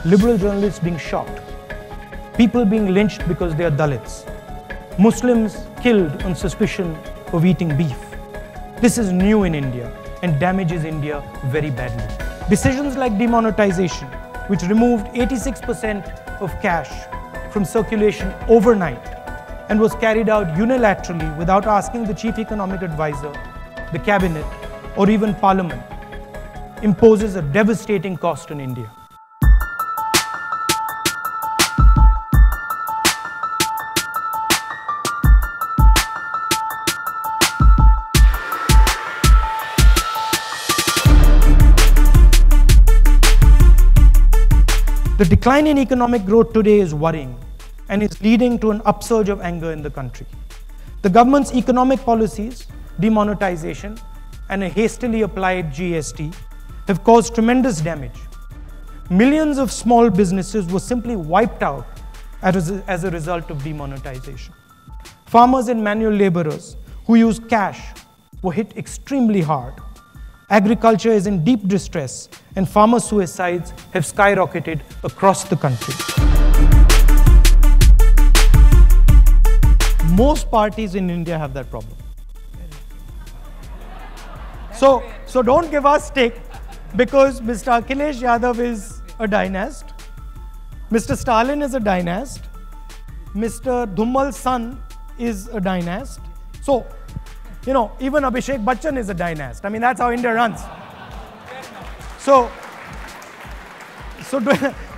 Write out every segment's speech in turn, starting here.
liberal journalists being shot, people being lynched because they are Dalits, Muslims killed on suspicion of eating beef. This is new in India and damages India very badly. Decisions like demonetization, which removed 86% of cash from circulation overnight and was carried out unilaterally without asking the chief economic advisor, the cabinet, or even parliament, imposes a devastating cost on India. The decline in economic growth today is worrying and is leading to an upsurge of anger in the country. The government's economic policies, demonetization, and a hastily applied GST have caused tremendous damage. Millions of small businesses were simply wiped out as a result of demonetization. Farmers and manual laborers who use cash were hit extremely hard. Agriculture is in deep distress and farmer suicides have skyrocketed across the country. Most parties in India have that problem. So don't give us stick because Mr. Akhilesh Yadav is a dynast, Mr. Stalin is a dynast, Mr. Dhummal's son is a dynast. So, you know, even Abhishek Bachchan is a dynast. I mean, that's how India runs.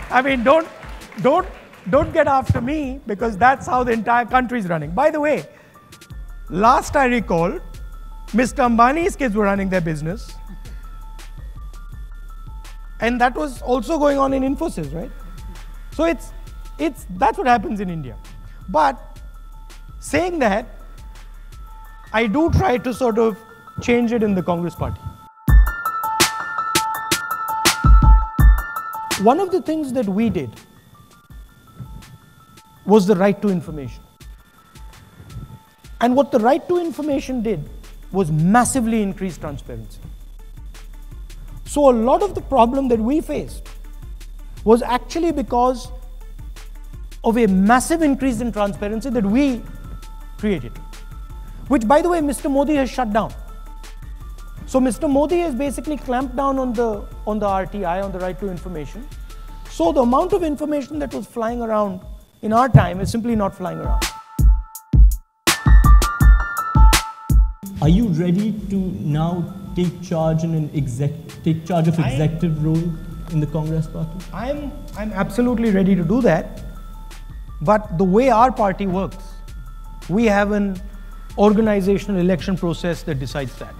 I mean, don't get after me because that's how the entire country is running. By the way, last I recall, Mr. Ambani's kids were running their business. And that was also going on in Infosys, right? So that's what happens in India. But saying that, I do try to sort of change it in the Congress party. One of the things that we did was the right to information. And what the right to information did was massively increase transparency. So a lot of the problem that we faced was actually because of a massive increase in transparency that we created, which, by the way, Mr. Modi has shut down. So Mr. Modi has basically clamped down on the RTI, on the right to information. So the amount of information that was flying around in our time is simply not flying around. Are you ready to now take charge in executive role in the Congress party? I'm absolutely ready to do that. But the way our party works, we have an organizational election process that decides that.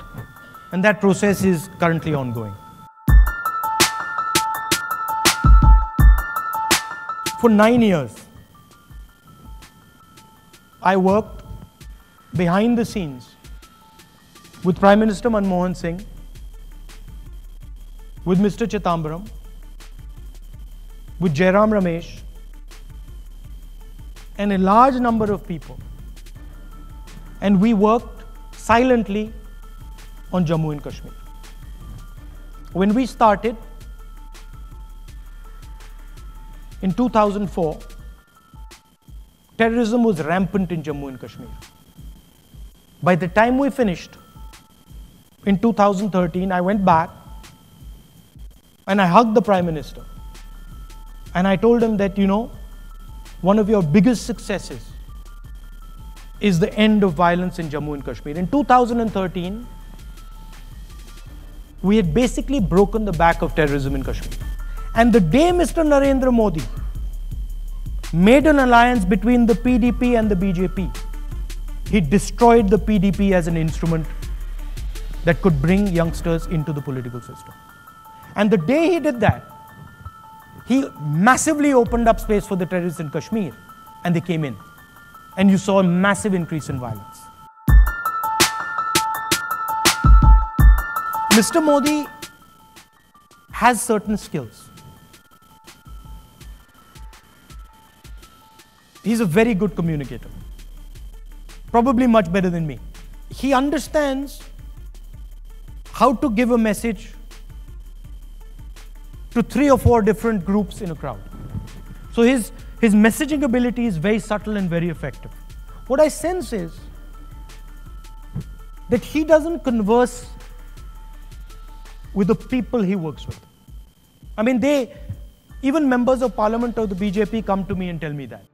And that process is currently ongoing. For 9 years, I worked behind the scenes with Prime Minister Manmohan Singh, with Mr. Chidambaram, with Jairam Ramesh, and a large number of people. And we worked silently on Jammu and Kashmir. When we started in 2004, terrorism was rampant in Jammu and Kashmir. By the time we finished, in 2013, I went back and I hugged the Prime Minister. And I told him that, you know, one of your biggest successes is the end of violence in Jammu and Kashmir. In 2013, we had basically broken the back of terrorism in Kashmir. And the day Mr. Narendra Modi made an alliance between the PDP and the BJP, he destroyed the PDP as an instrument that could bring youngsters into the political system. And the day he did that, he massively opened up space for the terrorists in Kashmir, and they came in. And you saw a massive increase in violence. Mr. Modi has certain skills. He's a very good communicator, probably much better than me. He understands how to give a message to 3 or 4 different groups in a crowd. So his messaging ability is very subtle and very effective. What I sense is that he doesn't converse with the people he works with. I mean, even members of parliament of the BJP come to me and tell me that.